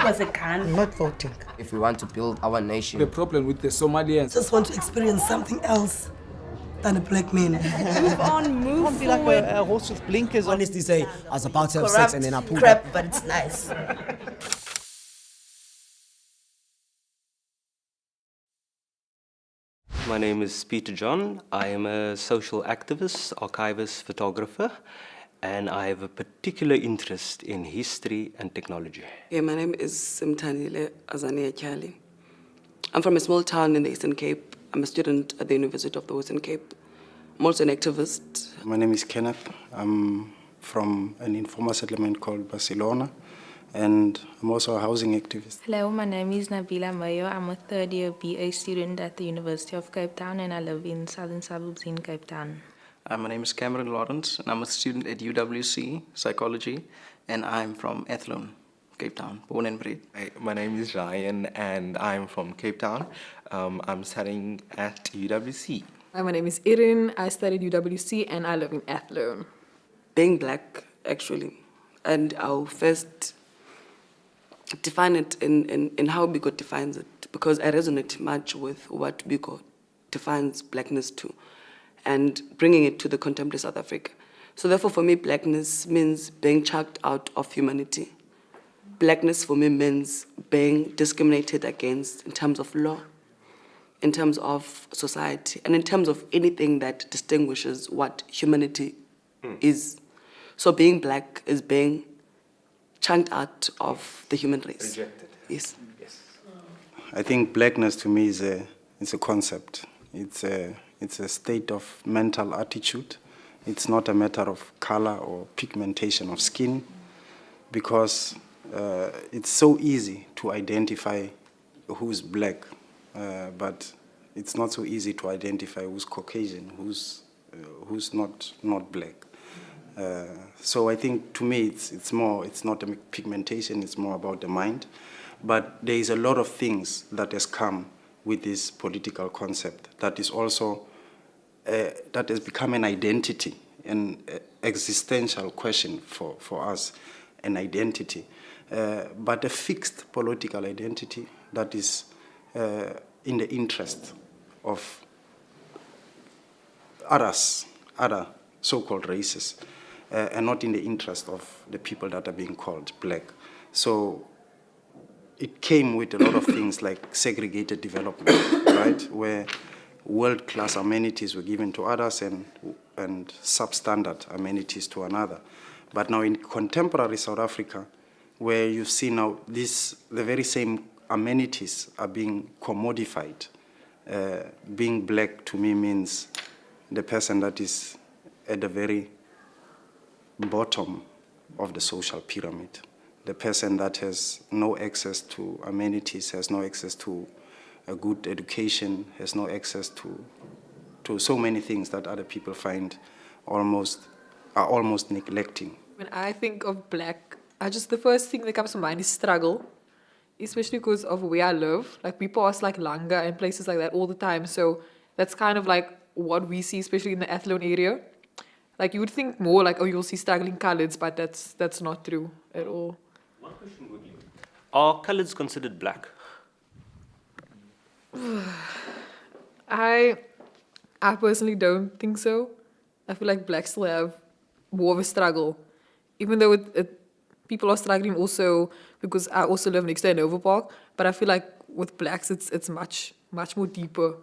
was a gun. I'm not voting. If we want to build our nation. The problem with the Somalians. Just want to experience something else than a black man. Move on, move Can't be like forward. a horse with blinkers on. Honestly say, I was about to have Corrupt sex and then I pulled crap, up. but it's nice. My name is Peter John. I am a social activist, archivist, photographer, and I have a particular interest in history and technology. Yeah, my name is Simthandile Azania. I'm from a small town in the Eastern Cape. I'm a student at the University of the Western Cape. I'm also an activist. My name is Kenneth. I'm from an informal settlement called Barcelona, and I'm also a housing activist. Hello, my name is Nabila Mayo. I'm a third-year BA student at the University of Cape Town, and I live in southern suburbs in Cape Town. My name is Cameron Lawrence, and I'm a student at UWC Psychology, and I'm from Athlone, Cape Town, born and bred. Hi, my name is Ryan, and I'm from Cape Town. I'm studying at UWC. Hi, my name is Erin. I studied UWC, and I live in Athlone. Being black, actually, and I'll first define it in how Biko defines it, because I resonate much with what Biko defines blackness to, and bringing it to the contemporary South Africa. So therefore, for me, blackness means being chucked out of humanity. Blackness for me means being discriminated against in terms of law, in terms of society, and in terms of anything that distinguishes what humanity is. So being black is being chunked out of the human race. Rejected. Yes. I think blackness to me is a concept. It's a state of mental attitude. It's not a matter of color or pigmentation of skin, because it's so easy to identify who's black, but it's not so easy to identify who's Caucasian, who's not black. So I think to me it's not a pigmentation, it's more about the mind. But there is a lot of things that has come with this political concept that is also, that has become an identity, an existential question for us, an identity. But a fixed political identity that is in the interest of other so-called races, and not in the interest of the people that are being called black. So it came with a lot of things like segregated development, right, where world-class amenities were given to others and substandard amenities to another. But now in contemporary South Africa, where you see now the very same amenities are being commodified, being black to me means the person that is at the very bottom of the social pyramid. The person that has no access to amenities, has no access to a good education, has no access to so many things that other people are almost neglecting. When I think of black, the first thing that comes to mind is struggle, especially because of where I live. Like, people ask like Langa and places like that all the time. So that's kind of like what we see, especially in the Athlone area. Like, you would think more like, oh, you'll see struggling coloureds, but that's not true at all. One question would you. Are coloureds considered black? I personally don't think so. I feel like blacks still have more of a struggle. Even though people are struggling also, because I also live next to Nova Park, but I feel like with blacks it's much more deeper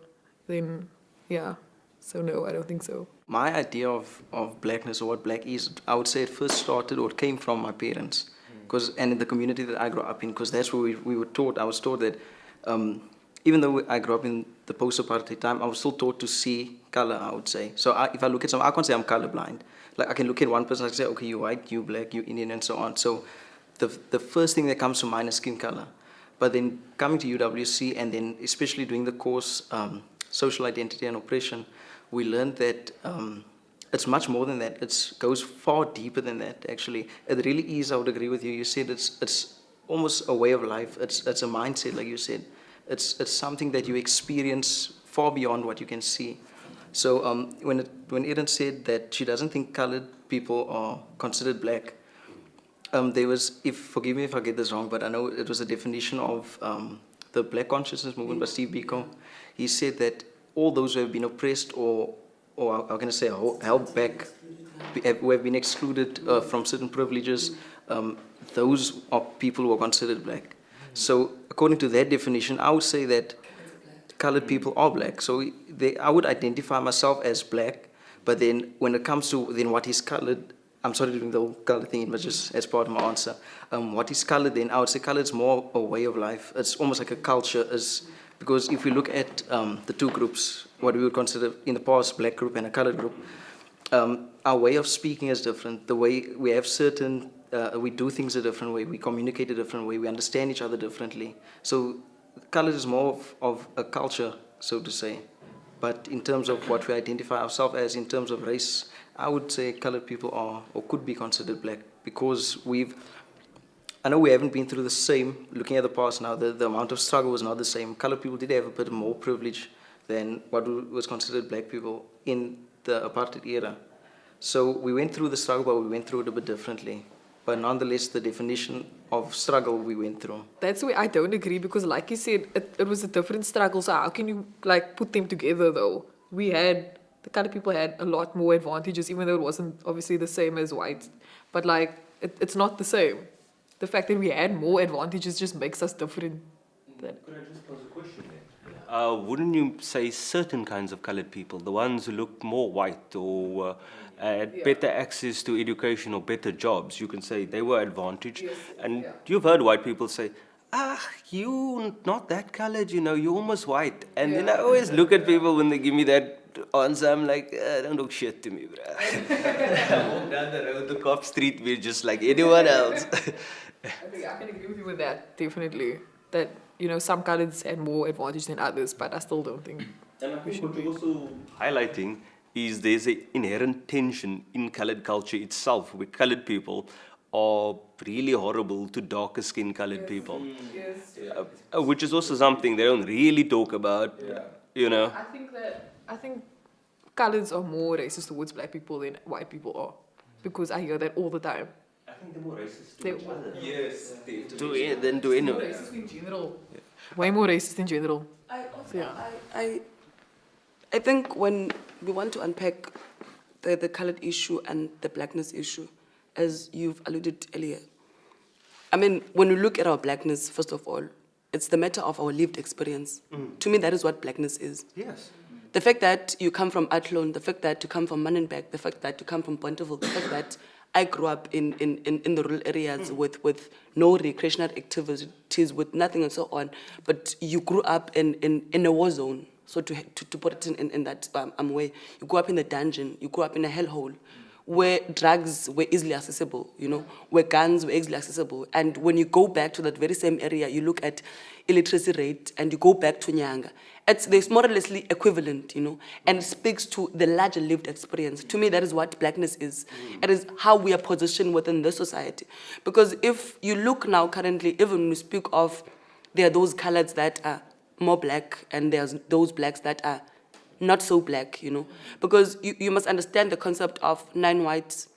than, yeah. So no, I don't think so. My idea of blackness, or what black is, I would say it first started or it came from my parents, and in the community that I grew up in, because that's where we were taught. I was taught that even though I grew up in the post-apartheid time, I was still taught to see color, I would say. So if I look at someone, I can't say I'm colorblind. Like, I can look at one person and say, okay, you white, you black, you Indian, and so on. So the first thing that comes to mind is skin color. But then coming to UWC, and then especially doing the course, Social Identity and Oppression, we learned that it's much more than that. It goes far deeper than that, actually. It really is, I would agree with you. You said it's almost a way of life. It's a mindset, like you said. It's something that you experience far beyond what you can see. So when Erin said that she doesn't think colored people are considered black, There was, forgive me if I get this wrong, but I know it was a definition of the Black Consciousness Movement by Steve Biko. He said that all those who have been oppressed or how can I say, held back, who have been excluded from certain privileges, those are people who are considered black. So according to that definition, I would say that colored people are black. So I would identify myself as black, but then when it comes to then what is colored, I'm sorry to bring the whole color thing in, but just as part of my answer, what is colored then? I would say color is more a way of life. It's almost like a culture, because if we look at the two groups, what we would consider in the past black group and a colored group, our way of speaking is different. The way we have certain, we do things a different way, we communicate a different way, we understand each other differently. So color is more of a culture, so to say. But in terms of what we identify ourselves as, in terms of race, I would say colored people are or could be considered black, because I know we haven't been through the same, looking at the past now, the amount of struggle was not the same. Colored people did have a bit more privilege than what was considered black people in the apartheid era. So we went through the struggle, but we went through it a bit differently. But nonetheless, the definition of struggle we went through. That's where I don't agree, because like you said, it was a different struggle. So how can you like put them together though? The colored people had a lot more advantages, even though it wasn't obviously the same as whites. But like, it's not the same. The fact that we had more advantages just makes us different. Could I just pose a question there? Wouldn't you say certain kinds of colored people, the ones who looked more white or had better access to education or better jobs, you can say they were advantaged? Yes. And you've heard white people say, you not that colored, you're almost white. And then I always look at people when they give me that answer, I'm like, don't look shit to me, bro. I walk down the road, the cops treat me just like anyone else. I think I can agree with you with that, definitely. That, some coloreds had more advantage than others, but I still don't think. And I think what you're also highlighting is there's an inherent tension in colored culture itself, where colored people are really horrible to darker skinned colored people. Yes. Which is also something they don't really talk about, I think coloreds are more racist towards black people than white people are, because I hear that all the time. I think they're more racist to each other. Yes. Than to anyone. More racist in general. Way more racist in general. I think when we want to unpack the colored issue and the blackness issue, as you've alluded earlier, I mean, when we look at our blackness, first of all, it's the matter of our lived experience. To me, that is what blackness is. Yes. The fact that you come from Athlone, the fact that you come from Manenberg, the fact that you come from Bonteville, the fact that I grew up in the rural areas with no recreational activities, with nothing and so on, but you grew up in a war zone, so to put it in that way. You grew up in a dungeon, you grew up in a hellhole, where drugs were easily accessible, where guns were easily accessible. And when you go back to that very same area, you look at illiteracy rate and you go back to Nyanga, there's more or less equivalent, and it speaks to the larger lived experience. To me, that is what blackness is. It is how we are positioned within the society. Because if you look now currently, even when we speak of, there are those coloreds that are more black and there's those blacks that are not so black, because you must understand the concept of 9 whites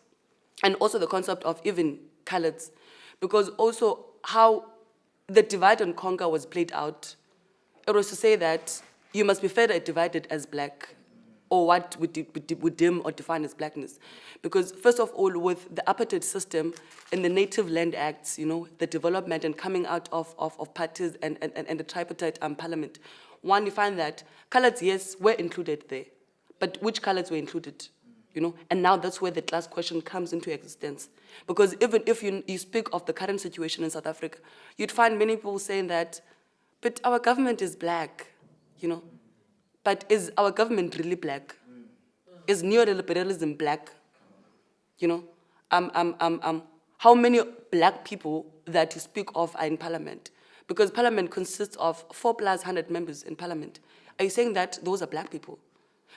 and also the concept of even coloreds, because also how the divide and conquer was played out. It was to say that you must be further divided as black, or what we deem or define as blackness. Because first of all, with the apartheid system and the Native Land Acts, the development and coming out of parties and the tripartite parliament, one, you find that coloreds, yes, were included there. But which coloreds were included? And now that's where the class question comes into existence. Because even if you speak of the current situation in South Africa, you'd find many people saying that, but our government is black, But is our government really black? Is neoliberalism black? How many black people that you speak of are in parliament? Because parliament consists of 4 + 100 members in parliament. Are you saying that those are black people?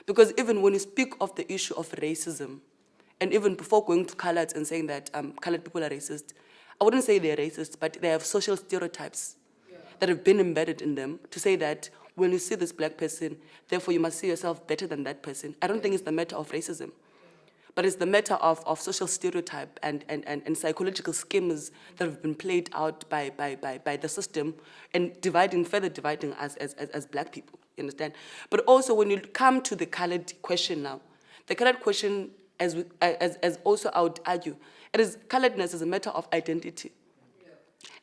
Because even when you speak of the issue of racism, and even before going to coloreds and saying that colored people are racist, I wouldn't say they're racist, but they have social stereotypes that have been embedded in them to say that when you see this black person, therefore you must see yourself better than that person. I don't think it's the matter of racism. but it's the matter of social stereotype and psychological schemes that have been played out by the system and further dividing us as black people, you understand? But also when you come to the colored question now, the colored question, as also I would argue, coloredness is a matter of identity.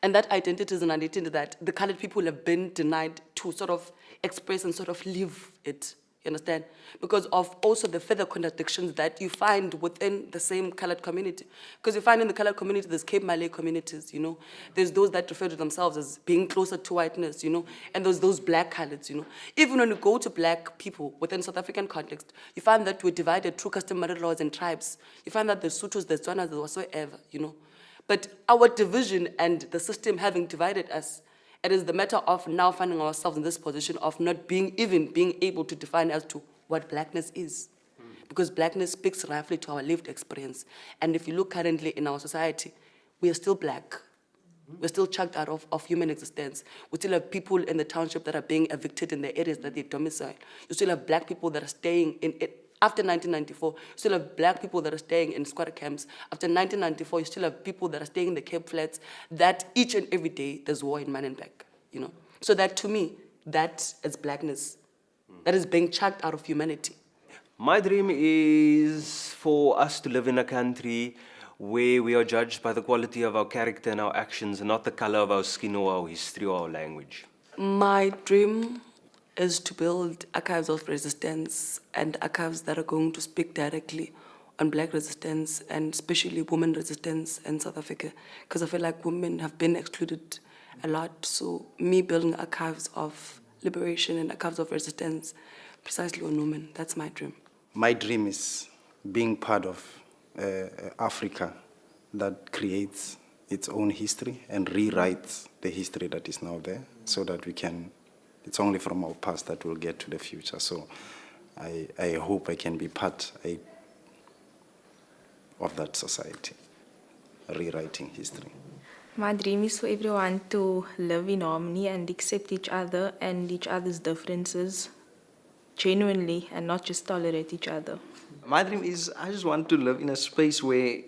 And that identity is an identity that the colored people have been denied to sort of express and sort of live it. You understand? Because of also the further contradictions that you find within the same colored community. Because you find in the colored community, there's Cape Malay communities, you know. There's those that refer to themselves as being closer to whiteness, you know. And there's those black coloreds, you know. Even when you go to black people within South African context, you find that we're divided through customary laws and tribes. You find that there's Sothos, there's Tswanas, there's whatsoever, you know. But our division and the system having divided us, it is the matter of now finding ourselves in this position of not being able to define as to what blackness is. Because blackness speaks roughly to our lived experience. And if you look currently in our society, we are still black. We're still chucked out of human existence. We still have people in the township that are being evicted in the areas that they domicile. You still have black people that are staying in it. After 1994, you still have black people that are staying in squatter camps. After 1994, you still have people that are staying in the Cape Flats, that each and every day there's war in Manenberg, you know. So that to me, that is blackness. That is being chucked out of humanity. My dream is for us to live in a country where we are judged by the quality of our character and our actions, and not the color of our skin or our history or our language. My dream is to build archives of resistance and archives that are going to speak directly on black resistance and especially women resistance in South Africa, because I feel like women have been excluded a lot. So me building archives of liberation and archives of resistance precisely on women, that's my dream. My dream is being part of Africa that creates its own history and rewrites the history that is now there so that we can. It's only from our past that we'll get to the future. So I hope I can be part of that society, rewriting history. My dream is for everyone to live in harmony and accept each other and each other's differences genuinely and not just tolerate each other. My dream is I just want to live in a space where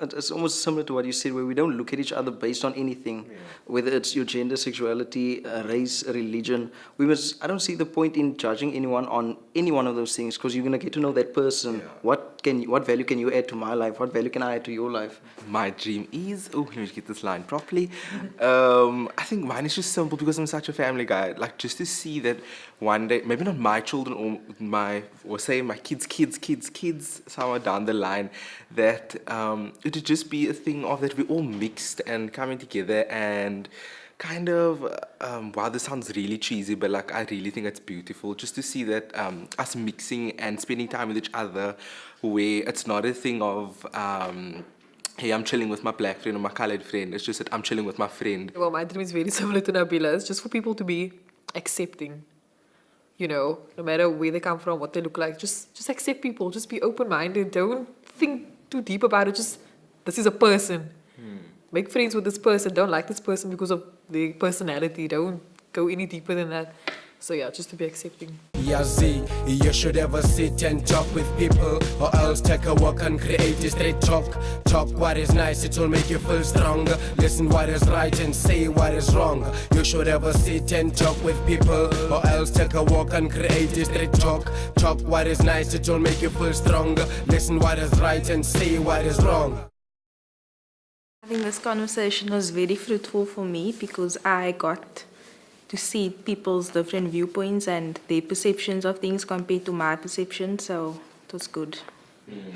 it's almost similar to what you said, where we don't look at each other based on anything, whether it's your gender, sexuality, race, religion. I don't see the point in judging anyone on any one of those things, because you're going to get to know that person. Yeah. What value can you add to my life? What value can I add to your life? My dream is, let me get this line properly. I think mine is just simple because I'm such a family guy. Like just to see that one day, maybe not my children or say my kids, somewhere down the line, that it would just be a thing of that we all mixed and coming together and kind of, wow, this sounds really cheesy, but like I really think it's beautiful just to see that us mixing and spending time with each other, where it's not a thing of, hey, I'm chilling with my black friend or my colored friend. It's just that I'm chilling with my friend. Well, my dream is very similar to Nabila's, just for people to be accepting. You know, no matter where they come from, what they look like, just accept people. Just be open-minded. Don't think too deep about it. Just, this is a person. Make friends with this person. Don't like this person because of their personality. Don't go any deeper than that. So yeah, just to be accepting. Yazi, you should ever sit and talk with people, or else take a walk and create a straight talk. Talk what is nice, it will make you feel stronger. Listen what is right and say what is wrong. You should ever sit and talk with people, or else take a walk and create a straight talk. Talk what is nice, it will make you feel stronger. Listen what is right and say what is wrong. I think this conversation was very fruitful for me because I got to see people's different viewpoints and their perceptions of things compared to my perception, so it was good.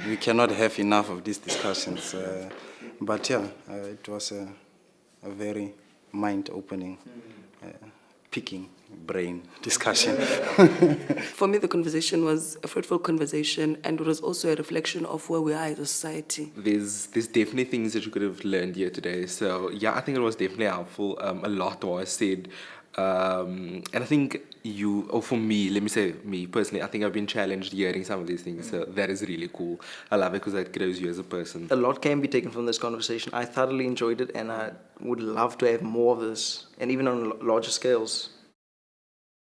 We cannot have enough of these discussions, but yeah, it was a very mind-opening, picking brain discussion. For me, the conversation was a fruitful conversation, and it was also a reflection of where we are as a society. There's definitely things that you could have learned here today. So yeah, I think it was definitely helpful. A lot was said. And I think for me, let me say me personally, I think I've been challenged hearing some of these things. So that is really cool. I love it because that grows you as a person. A lot can be taken from this conversation. I thoroughly enjoyed it, and I would love to have more of this, and even on larger scales.